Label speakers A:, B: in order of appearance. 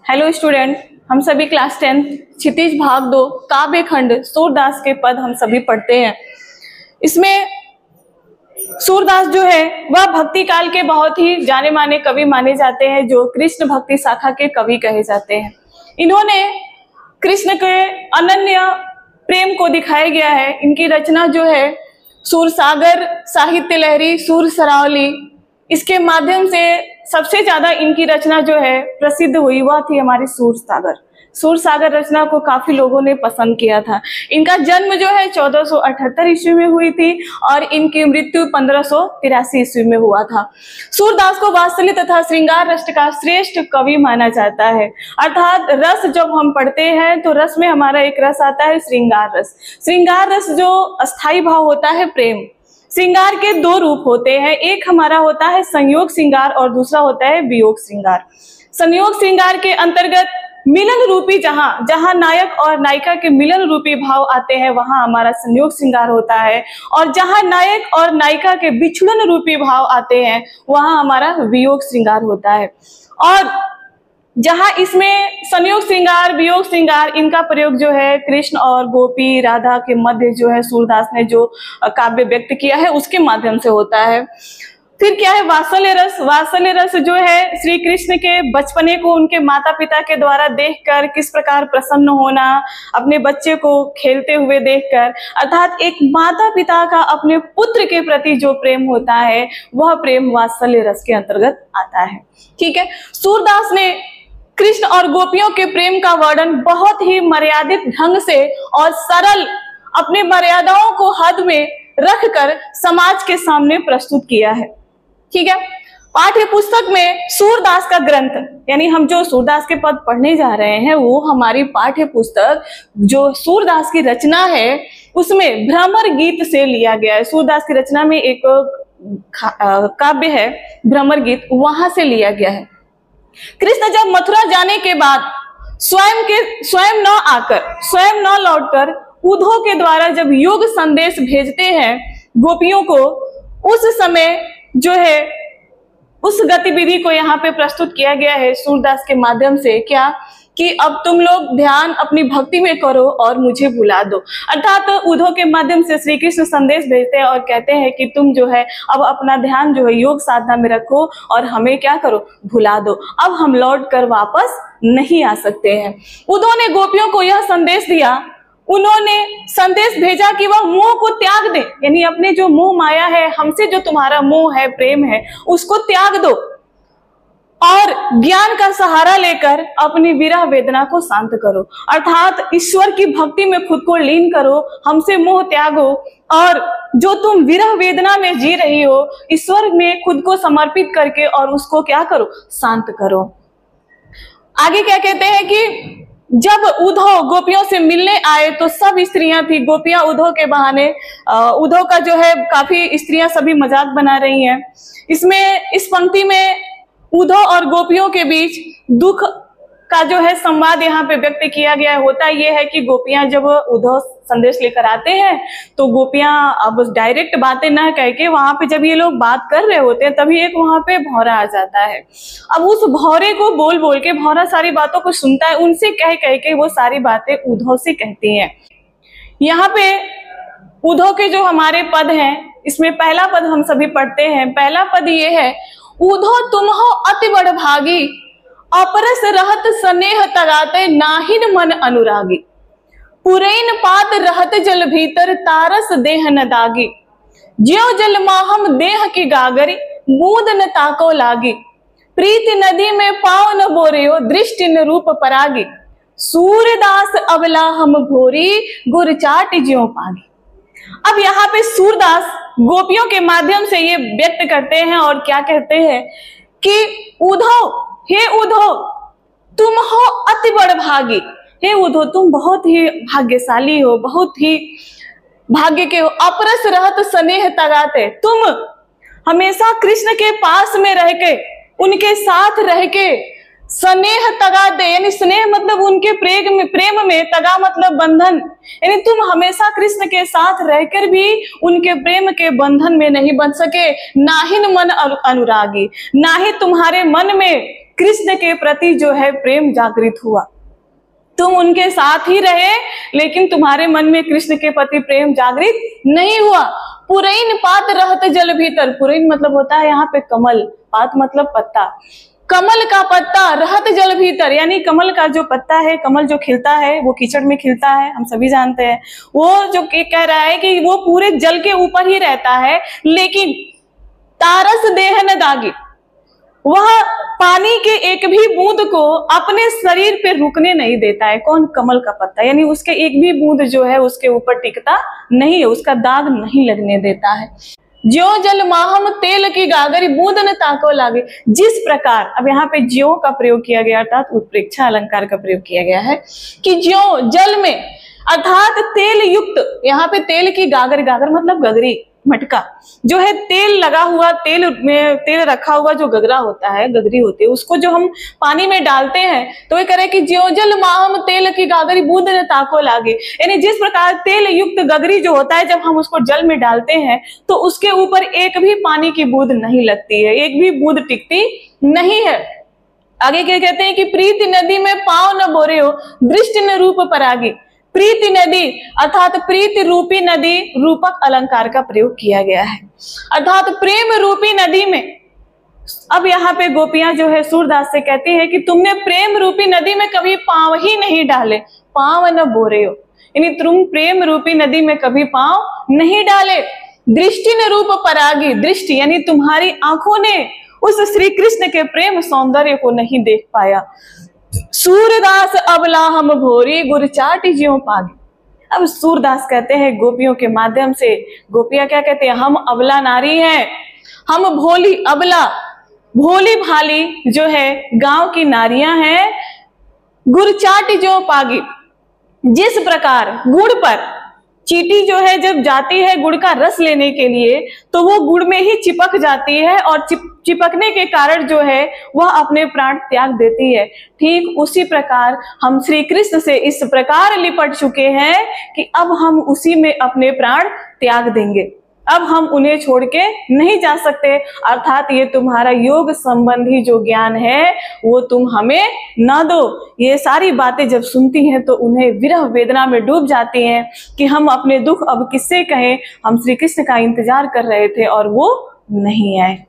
A: Hello student, हम सभी class 10 क्षितिज भाग 2 काव्य खंड सूरदास के पद हम सभी पढ़ते हैं। इसमें सूरदास जो है वह भक्ति काल के बहुत ही जाने माने कवि माने जाते हैं, जो कृष्ण भक्ति शाखा के कवि कहे जाते हैं। इन्होंने कृष्ण के अनन्य प्रेम को दिखाया गया है। इनकी रचना जो है सूरसागर, साहित्य लहरी, सूर सरावली, इसके माध्यम से सबसे ज्यादा इनकी रचना जो है प्रसिद्ध हुई वह थी हमारी सूरसागर। सूरसागर रचना को काफी लोगों ने पसंद किया था। इनका जन्म जो है 1478 ईस्वी में हुई थी और इनकी मृत्यु 1583 ईस्वी में हुआ था। सूरदास को वात्सल्य तथा श्रृंगार रस का श्रेष्ठ कवि माना जाता है। अर्थात रस जब हम पढ़ते हैं तो रस में हमारा एक रस आता है श्रृंगार रस। श्रृंगार रस जो अस्थाई भाव होता है प्रेम। श्रृंगार के दो रूप होते हैं, एक हमारा होता है संयोग श्रृंगार और दूसरा होता है वियोग श्रृंगार। संयोग श्रृंगार के अंतर्गत मिलन रूपी जहां नायक और नायिका के मिलन रूपी भाव आते हैं वहां हमारा संयोग श्रृंगार होता है, और जहां नायक और नायिका के विछुड़न रूपी भाव आते हैं वहां हमारा वियोग श्रृंगार होता है। और जहां इसमें संयोग श्रृंगार, वियोग श्रृंगार, इनका प्रयोग जो है कृष्ण और गोपी राधा के मध्य जो है सूरदास ने जो काव्य व्यक्त किया है उसके माध्यम से होता है। फिर क्या है वात्सल्य रस। वात्सल्य रस जो है श्री कृष्ण के बचपने को उनके माता पिता के द्वारा देखकर किस प्रकार प्रसन्न होना, अपने बच्चे को खेलते हुए देखकर, अर्थात एक माता पिता का अपने पुत्र के प्रति जो प्रेम होता है वह प्रेम वात्सल्य रस के अंतर्गत आता है। ठीक है, सूरदास ने कृष्ण और गोपियों के प्रेम का वर्णन बहुत ही मर्यादित ढंग से और सरल अपने मर्यादाओं को हद में रखकर समाज के सामने प्रस्तुत किया है। ठीक है, पाठ्य पुस्तक में सूरदास का ग्रंथ, यानी हम जो सूरदास के पद पढ़ने जा रहे हैं वो हमारी पाठ्य पुस्तक जो सूरदास की रचना है उसमें भ्रमर गीत से लिया गया है। सूरदास की रचना में एक काव्य है भ्रमर गीत, वहां से लिया गया है। कृष्ण जब मथुरा जाने के बाद स्वयं न लौटकर उद्धव के द्वारा जब योग संदेश भेजते हैं गोपियों को, उस समय जो है उस गतिविधि को यहाँ पे प्रस्तुत किया गया है सूरदास के माध्यम से। क्या कि अब तुम लोग ध्यान अपनी भक्ति में करो और मुझे भुला दो। अर्थात उद्धव के माध्यम से श्री कृष्ण संदेश भेजते हैं और कहते हैं कि तुम जो है अब अपना ध्यान जो है योग साधना में रखो और हमें क्या करो, भुला दो। अब हम लौट कर वापस नहीं आ सकते हैं। उद्धव ने गोपियों को यह संदेश दिया, उन्होंने संदेश भेजा कि वह मोह को त्याग दे, यानी अपने जो मोह माया है, हमसे जो तुम्हारा मोह है, प्रेम है, उसको त्याग दो और ज्ञान का सहारा लेकर अपनी विरह वेदना को शांत करो। अर्थात ईश्वर की भक्ति में खुद को लीन करो, हमसे मोह त्यागो और जो तुम विरह वेदना में जी रही हो ईश्वर में खुद को समर्पित करके और उसको क्या करो, शांत करो। आगे क्या कहते हैं कि जब उद्धव गोपियों से मिलने आए तो सब स्त्रियां थी, गोपियां उद्धव के बहाने, उद्धव का जो है काफी स्त्रियां सभी मजाक बना रही हैं। इसमें इस पंक्ति में उद्धव और गोपियों के बीच दुख का जो है संवाद यहाँ पे व्यक्त किया गया है। होता यह है कि गोपियां जब उद्धव संदेश लेकर आते हैं तो गोपियां अब डायरेक्ट बातें ना कह के वहां पे जब ये लोग बात कर रहे होते हैं तभी एक वहां पे भौरा आ जाता है। अब उस भौरे को बोल बोल के भौरा सारी बातों को सुनता है, उनसे कह कह के वो सारी बातें उद्धव से कहती हैं। यहाँ पे उद्धव के जो हमारे पद हैं इसमें पहला पद हम सभी पढ़ते हैं। पहला पद ये है, उद्धव तुम हो अति बड़ भागी, अपरस रहत स्नेह तगाते नाहिन मन अनुरागी। पुरैन पात रहत जल भीतर तारस देह न दागी। ज्यो जल माहम देह की गागरी बूंद न ताको लागी। प्रीति नदी में पाव न बोरियो दृष्टि न रूप परागी। सूरदास अबला हम भोरी गुर चाट ज्यो पागी। अब यहाँ पे सूरदास गोपियों के माध्यम से ये व्यक्त करते हैं और क्या कहते हैं कि उद्धव, हे उद्धव तुम हो अति बड़ भागी। हे उद्धव तुम बहुत ही भाग्यशाली हो, बहुत ही भाग्य के हो। अपरस रहत स्नेह तगाते, तुम हमेशा कृष्ण के पास में रह के, उनके साथ रह के स्नेह तगाते, यानी स्नेह मतलब उनके प्रेम में, तगा मतलब बंधन, यानी तुम हमेशा कृष्ण के साथ रहकर भी उनके प्रेम के बंधन में नहीं बन सके। नाहिन मन अनुरागी, ना ही तुम्हारे मन में कृष्ण के प्रति जो है प्रेम जागृत हुआ। तुम उनके साथ ही रहे, लेकिन तुम्हारे मन में कृष्ण के प्रति प्रेम जागृत नहीं हुआ। पुरैन पात रहत जल भीतर, पुरैन मतलब होता है यहाँ पे कमल, पात मतलब पत्ता, कमल का पत्ता रहत जल भीतर, यानी कमल का जो पत्ता है, कमल जो खिलता है वो कीचड़ में खिलता है, हम सभी जानते हैं। वो जो कह रहा है कि वो पूरे जल के ऊपर ही रहता है, लेकिन तारस देह न दागी, वह पानी के एक भी बूंद को अपने शरीर पे रुकने नहीं देता है। कौन? कमल का पत्ता, यानी उसके एक भी बूंद जो है उसके ऊपर टिकता नहीं है, उसका दाग नहीं लगने देता है। ज्यो जल माहम तेल की गागरी बूंद न ताको लागे, जिस प्रकार, अब यहाँ पे ज्यो का प्रयोग किया गया अर्थात उत्प्रेक्षा अलंकार का प्रयोग किया गया है कि ज्यो जल में अर्थात तेल युक्त, यहाँ पे तेल की गागर, गागर मतलब गगरी, मटका जो है तेल लगा हुआ, तेल में तेल रखा हुआ जो गगरा होता है, गगरी होती है, उसको जो हम पानी में डालते हैं तो ये करे कि ज्यो जल माहम तेल की गागरी बूंद न ताको लागे, यानी जिस प्रकार तेल युक्त गगरी जो होता है जब हम उसको जल में डालते हैं तो उसके ऊपर एक भी पानी की बूंद नहीं लगती है, एक भी बूंद टिकती नहीं है। आगे क्या कहते हैं कि प्रीति नदी में पांव न बोरे हो दृष्टि न रूप परागी, प्रीति नदी अर्थात प्रीति रूपी नदी, रूपक अलंकार का प्रयोग किया गया है, अर्थात प्रेम रूपी नदी में। अब यहाँ पे गोपियां जो है सूरदास से कहती है कि तुमने प्रेम रूपी नदी में कभी पांव ही नहीं डाले, पांव न बोरे हो, यानी तुम प्रेम रूपी नदी में कभी पांव नहीं डाले। दृष्टि न रूप परागी, दृष्टि यानी तुम्हारी आंखों ने उस श्री कृष्ण के प्रेम सौंदर्य को नहीं देख पाया। सूरदास अबला हम भोरी गुरचाट ज्यों पागी। अब सूरदास कहते हैं गोपियों के माध्यम से, गोपियां क्या कहते हैं? हम अबला नारी हैं, हम भोली, अबला भोली भाली जो है गांव की नारियां हैं। गुरचाट ज्यों पागी, जिस प्रकार गुड़ पर चींटी जो है जब जाती है गुड़ का रस लेने के लिए तो वो गुड़ में ही चिपक जाती है और चिपकने के कारण जो है वह अपने प्राण त्याग देती है। ठीक उसी प्रकार हम श्री कृष्ण से इस प्रकार लिपट चुके हैं कि अब हम उसी में अपने प्राण त्याग देंगे, अब हम उन्हें छोड़ के नहीं जा सकते। अर्थात ये तुम्हारा योग संबंधी जो ज्ञान है वो तुम हमें न दो। ये सारी बातें जब सुनती हैं तो उन्हें विरह वेदना में डूब जाती हैं कि हम अपने दुख अब किससे कहें, हम श्री कृष्ण का इंतजार कर रहे थे और वो नहीं आए।